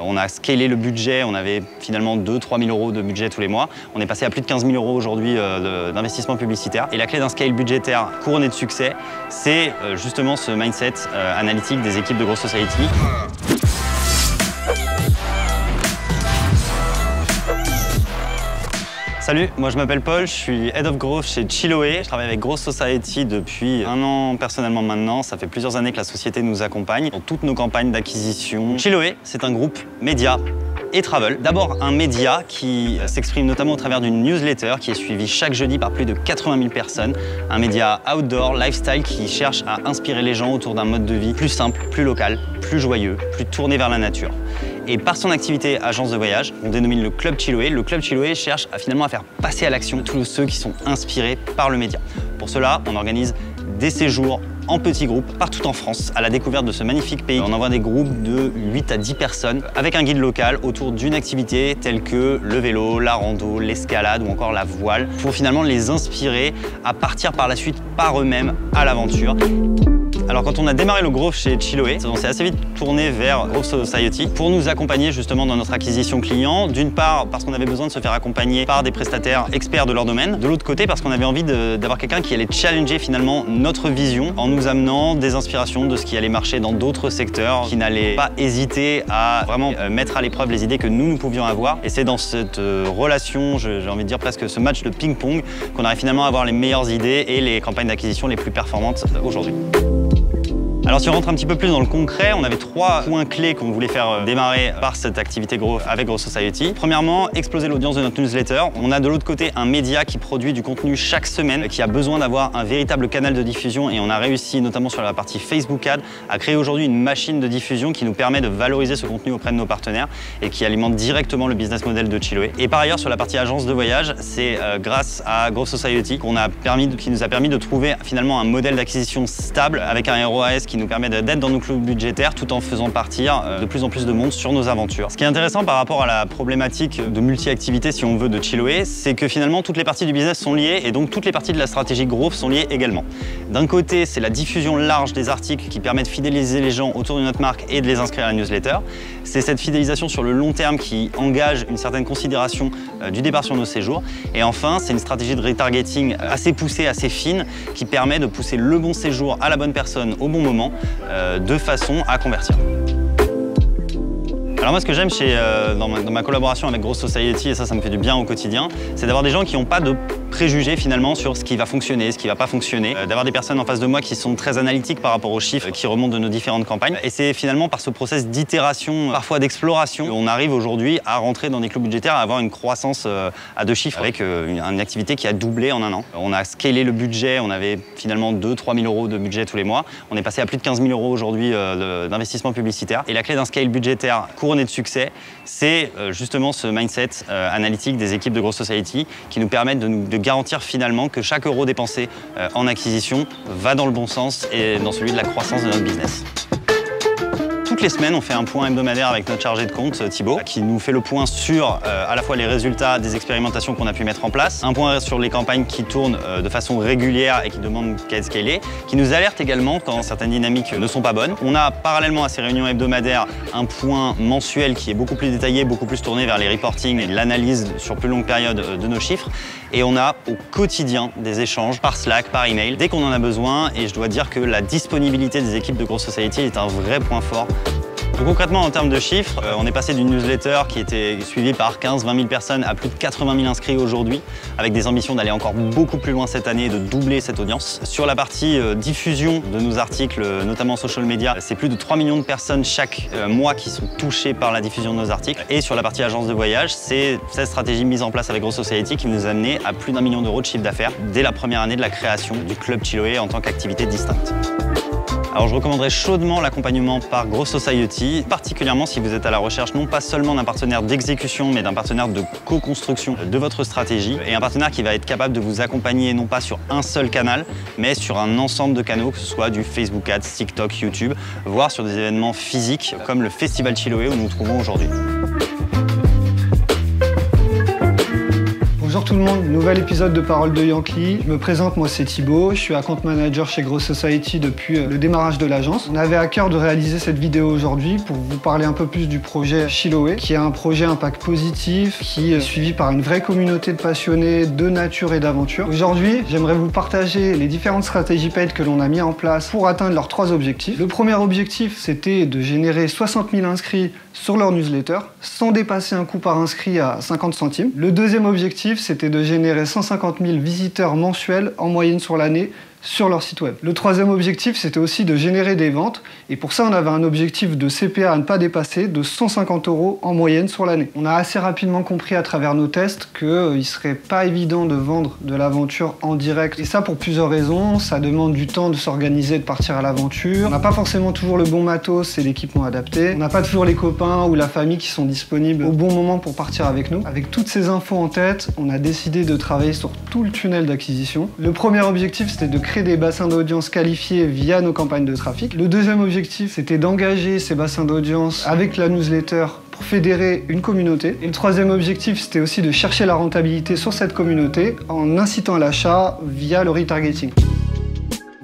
On a scalé le budget, on avait finalement 2-3 000 euros de budget tous les mois. On est passé à plus de 15 000 euros aujourd'hui d'investissement publicitaire. Et la clé d'un scale budgétaire couronné de succès, c'est justement ce mindset analytique des équipes de Growth Society. Salut, moi je m'appelle Paul, je suis Head of Growth chez Chiloé. Je travaille avec Growth Society depuis 1 an personnellement maintenant. Ça fait plusieurs années que la société nous accompagne dans toutes nos campagnes d'acquisition. Chiloé, c'est un groupe média et travel. D'abord un média qui s'exprime notamment au travers d'une newsletter qui est suivie chaque jeudi par plus de 80 000 personnes. Un média outdoor, lifestyle qui cherche à inspirer les gens autour d'un mode de vie plus simple, plus local, plus joyeux, plus tourné vers la nature. Et par son activité agence de voyage, on dénomine le Club Chiloé. Le Club Chiloé cherche finalement à faire passer à l'action tous ceux qui sont inspirés par le média. Pour cela, on organise des séjours en petits groupes partout en France à la découverte de ce magnifique pays. On envoie des groupes de 8 à 10 personnes avec un guide local autour d'une activité telle que le vélo, la rando, l'escalade ou encore la voile pour finalement les inspirer à partir par la suite par eux-mêmes à l'aventure. Alors quand on a démarré le Growth chez Chiloé, on s'est assez vite tourné vers Growth Society pour nous accompagner justement dans notre acquisition client. D'une part parce qu'on avait besoin de se faire accompagner par des prestataires experts de leur domaine. De l'autre côté parce qu'on avait envie d'avoir quelqu'un qui allait challenger finalement notre vision en nous amenant des inspirations de ce qui allait marcher dans d'autres secteurs, qui n'allait pas hésiter à vraiment mettre à l'épreuve les idées que nous pouvions avoir. Et c'est dans cette relation, j'ai envie de dire presque ce match de ping-pong, qu'on arrive finalement à avoir les meilleures idées et les campagnes d'acquisition les plus performantes aujourd'hui. Alors si on rentre un petit peu plus dans le concret, on avait 3 points clés qu'on voulait faire démarrer par cette activité Growth avec Growth Society. Premièrement, exploser l'audience de notre newsletter. On a de l'autre côté un média qui produit du contenu chaque semaine, qui a besoin d'avoir un véritable canal de diffusion et on a réussi, notamment sur la partie Facebook Ads, à créer aujourd'hui une machine de diffusion qui nous permet de valoriser ce contenu auprès de nos partenaires et qui alimente directement le business model de Chiloé. Et par ailleurs, sur la partie agence de voyage, c'est grâce à Growth Society qui nous a permis de trouver finalement un modèle d'acquisition stable avec un ROAS qui nous permet d'être dans nos clous budgétaires tout en faisant partir de plus en plus de monde sur nos aventures. Ce qui est intéressant par rapport à la problématique de multi-activité, si on veut, de Chiloé, c'est que finalement toutes les parties du business sont liées et donc toutes les parties de la stratégie Growth sont liées également. D'un côté, c'est la diffusion large des articles qui permet de fidéliser les gens autour de notre marque et de les inscrire à la newsletter. C'est cette fidélisation sur le long terme qui engage une certaine considération du départ sur nos séjours. Et enfin, c'est une stratégie de retargeting assez poussée, assez fine, qui permet de pousser le bon séjour à la bonne personne au bon moment, de façon à convertir. Alors moi ce que j'aime dans ma collaboration avec Growth Society, et ça me fait du bien au quotidien, c'est d'avoir des gens qui n'ont pas de préjugés finalement sur ce qui va fonctionner, ce qui va pas fonctionner, d'avoir des personnes en face de moi qui sont très analytiques par rapport aux chiffres qui remontent de nos différentes campagnes. Et c'est finalement par ce process d'itération, parfois d'exploration, qu'on arrive aujourd'hui à rentrer dans des clous budgétaires, à avoir une croissance à 2 chiffres avec une activité qui a doublé en 1 an. On a scalé le budget, on avait finalement 2-3 000 euros de budget tous les mois. On est passé à plus de 15 000 euros aujourd'hui d'investissement publicitaire. Et la clé d'un scale budgétaire couronné de succès, c'est justement ce mindset analytique des équipes de Growth Society qui nous permettent de garantir finalement que chaque euro dépensé en acquisition va dans le bon sens et dans celui de la croissance de notre business. Toutes les semaines, on fait un point hebdomadaire avec notre chargé de compte, Thibaut, qui nous fait le point sur à la fois les résultats des expérimentations qu'on a pu mettre en place, un point sur les campagnes qui tournent de façon régulière et qui demandent qu'à être scalées, qui nous alerte également quand certaines dynamiques ne sont pas bonnes. On a parallèlement à ces réunions hebdomadaires un point mensuel qui est beaucoup plus détaillé, beaucoup plus tourné vers les reportings et l'analyse sur plus longue période de nos chiffres. Et on a au quotidien des échanges par Slack, par email, dès qu'on en a besoin. Et je dois dire que la disponibilité des équipes de Growth Society est un vrai point fort. Donc concrètement, en termes de chiffres, on est passé d'une newsletter qui était suivie par 15-20 000 personnes à plus de 80 000 inscrits aujourd'hui, avec des ambitions d'aller encore beaucoup plus loin cette année et de doubler cette audience. Sur la partie diffusion de nos articles, notamment social media, c'est plus de 3 millions de personnes chaque mois qui sont touchées par la diffusion de nos articles. Et sur la partie agence de voyage, c'est cette stratégie mise en place avec Growth Society qui nous a amené à plus d'1 million d'euros de chiffre d'affaires dès la première année de la création du Club Chiloé en tant qu'activité distincte. Alors je recommanderais chaudement l'accompagnement par Growth Society, particulièrement si vous êtes à la recherche non pas seulement d'un partenaire d'exécution, mais d'un partenaire de co-construction de votre stratégie, et un partenaire qui va être capable de vous accompagner non pas sur un seul canal, mais sur un ensemble de canaux, que ce soit du Facebook Ads, TikTok, YouTube, voire sur des événements physiques comme le Festival Chiloé où nous nous trouvons aujourd'hui. Bonjour tout le monde, nouvel épisode de Parole de Yankee. Je me présente, moi c'est Thibaut, je suis account manager chez Growth Society depuis le démarrage de l'agence. On avait à cœur de réaliser cette vidéo aujourd'hui pour vous parler un peu plus du projet Chiloé, qui est un projet impact positif, qui est suivi par une vraie communauté de passionnés de nature et d'aventure. Aujourd'hui, j'aimerais vous partager les différentes stratégies paid que l'on a mis en place pour atteindre leurs 3 objectifs. Le premier objectif, c'était de générer 60 000 inscrits sur leur newsletter, sans dépasser un coût par inscrit à 50 centimes. Le deuxième objectif, c'était de générer 150 000 visiteurs mensuels en moyenne sur l'année sur leur site web. Le troisième objectif, c'était aussi de générer des ventes. Et pour ça, on avait un objectif de CPA à ne pas dépasser de 150 € en moyenne sur l'année. On a assez rapidement compris à travers nos tests qu'il ne serait pas évident de vendre de l'aventure en direct. Et ça pour plusieurs raisons. Ça demande du temps de s'organiser, de partir à l'aventure. On n'a pas forcément toujours le bon matos et l'équipement adapté. On n'a pas toujours les copains ou la famille qui sont disponibles au bon moment pour partir avec nous. Avec toutes ces infos en tête, on a décidé de travailler sur tout le tunnel d'acquisition. Le premier objectif, c'était de créer des bassins d'audience qualifiés via nos campagnes de trafic. Le deuxième objectif, c'était d'engager ces bassins d'audience avec la newsletter pour fédérer une communauté. Et le troisième objectif, c'était aussi de chercher la rentabilité sur cette communauté en incitant à l'achat via le retargeting.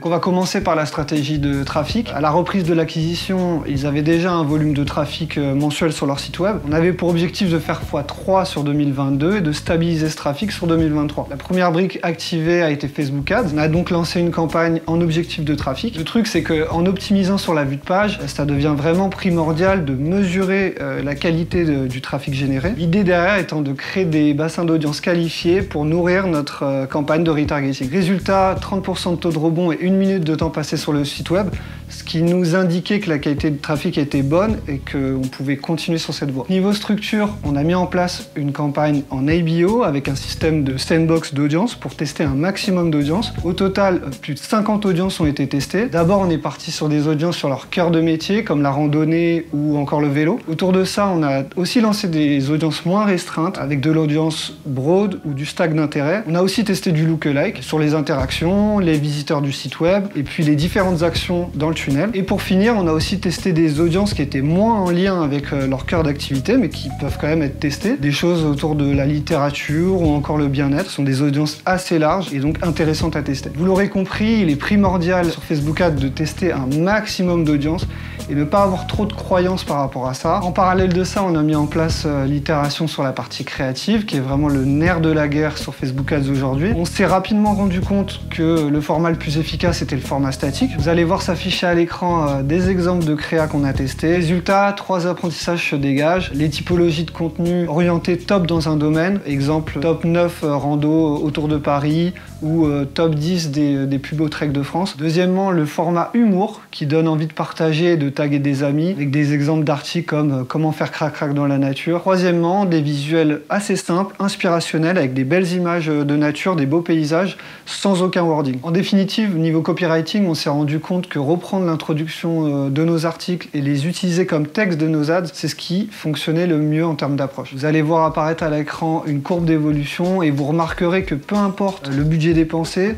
On va commencer par la stratégie de trafic. À la reprise de l'acquisition, ils avaient déjà un volume de trafic mensuel sur leur site web. On avait pour objectif de faire x3 sur 2022 et de stabiliser ce trafic sur 2023. La première brique activée a été Facebook Ads. On a donc lancé une campagne en objectif de trafic. Le truc, c'est qu'en optimisant sur la vue de page, ça devient vraiment primordial de mesurer la qualité du trafic généré. L'idée derrière étant de créer des bassins d'audience qualifiés pour nourrir notre campagne de retargeting. Résultat, 30% de taux de rebond et 1 minute de temps passé sur le site web, ce qui nous indiquait que la qualité de trafic était bonne et qu'on pouvait continuer sur cette voie. Niveau structure, on a mis en place une campagne en ABO avec un système de sandbox d'audience pour tester un maximum d'audience. Au total, plus de 50 audiences ont été testées. D'abord, on est parti sur des audiences sur leur cœur de métier, comme la randonnée ou encore le vélo. Autour de ça, on a aussi lancé des audiences moins restreintes avec de l'audience broad ou du stack d'intérêt. On a aussi testé du lookalike sur les interactions, les visiteurs du site web et puis les différentes actions dans le tunnel. Et pour finir, on a aussi testé des audiences qui étaient moins en lien avec leur cœur d'activité, mais qui peuvent quand même être testées. Des choses autour de la littérature ou encore le bien-être sont des audiences assez larges et donc intéressantes à tester. Vous l'aurez compris, il est primordial sur Facebook Ads de tester un maximum d'audience et ne pas avoir trop de croyances par rapport à ça. En parallèle de ça, on a mis en place l'itération sur la partie créative, qui est vraiment le nerf de la guerre sur Facebook Ads aujourd'hui. On s'est rapidement rendu compte que le format le plus efficace était le format statique. Vous allez voir s'afficher à l'écran des exemples de créa qu'on a testés. Résultat, 3 apprentissages se dégagent. Les typologies de contenu orientées top dans un domaine, exemple top 9 rando autour de Paris ou top 10 des plus beaux treks de France. Deuxièmement, le format humour qui donne envie de partager et de taguer des amis avec des exemples d'articles comme comment faire crac-crac dans la nature. Troisièmement, des visuels assez simples, inspirationnels avec des belles images de nature, des beaux paysages sans aucun wording. En définitive, niveau copywriting, on s'est rendu compte que reprendre l'introduction de nos articles et les utiliser comme texte de nos ads, c'est ce qui fonctionnait le mieux en termes d'approche. Vous allez voir apparaître à l'écran une courbe d'évolution et vous remarquerez que peu importe le budget dépensé,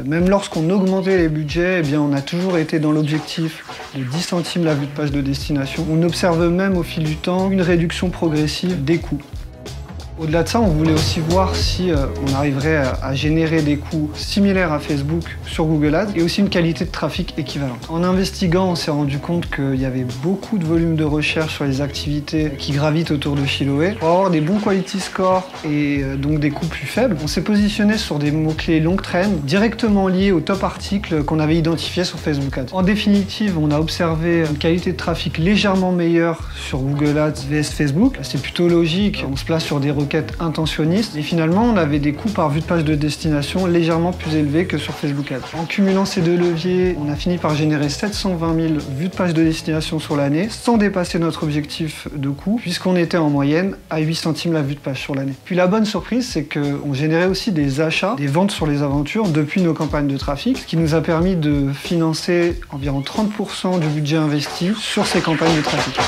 même lorsqu'on augmentait les budgets, eh bien, on a toujours été dans l'objectif de 10 centimes la vue de page de destination. On observe même au fil du temps une réduction progressive des coûts. Au-delà de ça, on voulait aussi voir si on arriverait à générer des coûts similaires à Facebook sur Google Ads et aussi une qualité de trafic équivalente. En investiguant, on s'est rendu compte qu'il y avait beaucoup de volume de recherche sur les activités qui gravitent autour de Chiloé. Pour avoir des bons quality scores et donc des coûts plus faibles, on s'est positionné sur des mots-clés long trend directement liés aux top articles qu'on avait identifiés sur Facebook Ads. En définitive, on a observé une qualité de trafic légèrement meilleure sur Google Ads vs Facebook. C'est plutôt logique, on se place sur des requêtes intentionnistes et finalement on avait des coûts par vue de page de destination légèrement plus élevés que sur Facebook Ads. En cumulant ces deux leviers, on a fini par générer 720 000 vues de page de destination sur l'année sans dépasser notre objectif de coût puisqu'on était en moyenne à 8 centimes la vue de page sur l'année. Puis la bonne surprise, c'est qu'on générait aussi des achats, des ventes sur les aventures depuis nos campagnes de trafic, ce qui nous a permis de financer environ 30% du budget investi sur ces campagnes de trafic.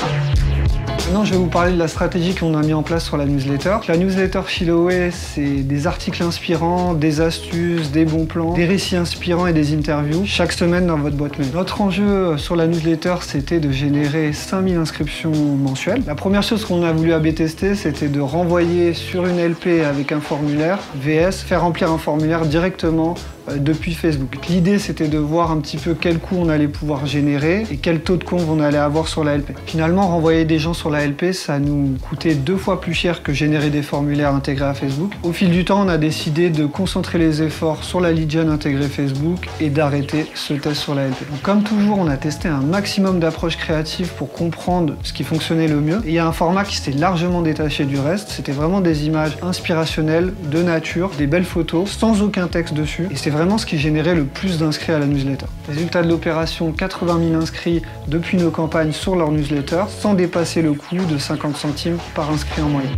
Maintenant, je vais vous parler de la stratégie qu'on a mis en place sur la newsletter. La newsletter Chiloé, c'est des articles inspirants, des astuces, des bons plans, des récits inspirants et des interviews chaque semaine dans votre boîte mail. Notre enjeu sur la newsletter, c'était de générer 5000 inscriptions mensuelles. La première chose qu'on a voulu A/B tester, c'était de renvoyer sur une LP avec un formulaire, VS, faire remplir un formulaire directement depuis Facebook. L'idée, c'était de voir un petit peu quel coût on allait pouvoir générer et quel taux de conv on allait avoir sur la LP. Finalement, renvoyer des gens sur la LP, ça nous coûtait 2 fois plus cher que générer des formulaires intégrés à Facebook. Au fil du temps, on a décidé de concentrer les efforts sur la lead gen intégrée Facebook et d'arrêter ce test sur la LP. Donc, comme toujours, on a testé un maximum d'approches créatives pour comprendre ce qui fonctionnait le mieux. Et il y a un format qui s'était largement détaché du reste. C'était vraiment des images inspirationnelles, de nature, des belles photos, sans aucun texte dessus. Et c'est vraiment ce qui générait le plus d'inscrits à la newsletter. Résultat de l'opération, 80 000 inscrits depuis nos campagnes sur leur newsletter, sans dépasser le coût de 50 centimes par inscrit en moyenne.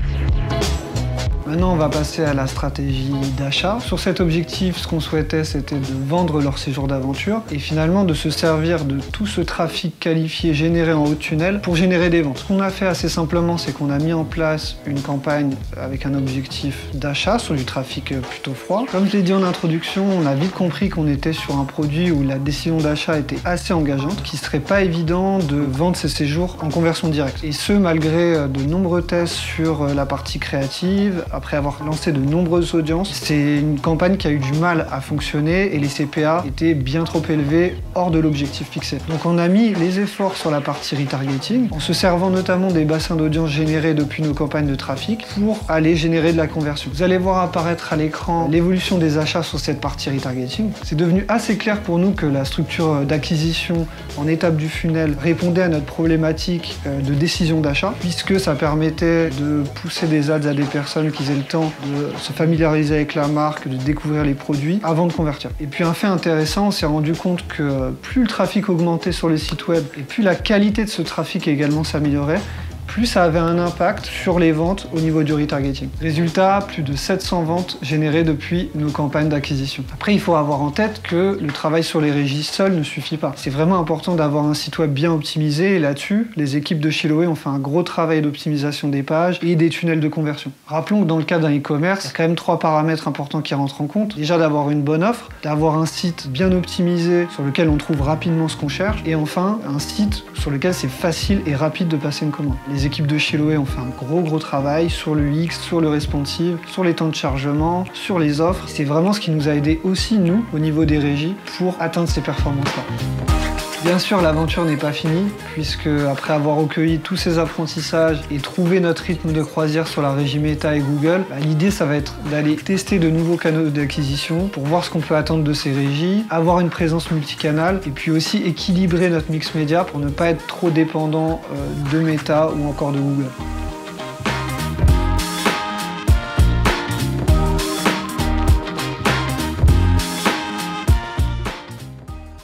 Maintenant, on va passer à la stratégie d'achat. Sur cet objectif, ce qu'on souhaitait, c'était de vendre leur séjour d'aventure et finalement de se servir de tout ce trafic qualifié généré en haut de tunnel pour générer des ventes. Ce qu'on a fait assez simplement, c'est qu'on a mis en place une campagne avec un objectif d'achat sur du trafic plutôt froid. Comme je l'ai dit en introduction, on a vite compris qu'on était sur un produit où la décision d'achat était assez engageante, qu'il ne serait pas évident de vendre ces séjours en conversion directe. Et ce, malgré de nombreux tests sur la partie créative. Après avoir lancé de nombreuses audiences, c'est une campagne qui a eu du mal à fonctionner et les CPA étaient bien trop élevés hors de l'objectif fixé. Donc on a mis les efforts sur la partie retargeting en se servant notamment des bassins d'audience générés depuis nos campagnes de trafic pour aller générer de la conversion. Vous allez voir apparaître à l'écran l'évolution des achats sur cette partie retargeting. C'est devenu assez clair pour nous que la structure d'acquisition en étape du funnel répondait à notre problématique de décision d'achat puisque ça permettait de pousser des ads à des personnes qui aient le temps de se familiariser avec la marque, de découvrir les produits avant de convertir. Et puis un fait intéressant, on s'est rendu compte que plus le trafic augmentait sur les sites web et plus la qualité de ce trafic également s'améliorait, plus ça avait un impact sur les ventes au niveau du retargeting. Résultat, plus de 700 ventes générées depuis nos campagnes d'acquisition. Après, il faut avoir en tête que le travail sur les régies seul ne suffit pas. C'est vraiment important d'avoir un site web bien optimisé et là-dessus, les équipes de Chiloé ont fait un gros travail d'optimisation des pages et des tunnels de conversion. Rappelons que dans le cas d'un e-commerce, il y a quand même 3 paramètres importants qui rentrent en compte. Déjà d'avoir une bonne offre, d'avoir un site bien optimisé sur lequel on trouve rapidement ce qu'on cherche et enfin un site sur lequel c'est facile et rapide de passer une commande. Les équipes de Chiloé ont fait un gros travail sur le UX, sur le responsive, sur les temps de chargement, sur les offres. C'est vraiment ce qui nous a aidé aussi, nous, au niveau des régies, pour atteindre ces performances-là. Bien sûr, l'aventure n'est pas finie, puisque après avoir recueilli tous ces apprentissages et trouvé notre rythme de croisière sur la régie Meta et Google, l'idée, ça va être d'aller tester de nouveaux canaux d'acquisition pour voir ce qu'on peut attendre de ces régies, avoir une présence multicanale et puis aussi équilibrer notre mix média pour ne pas être trop dépendant de Meta ou encore de Google.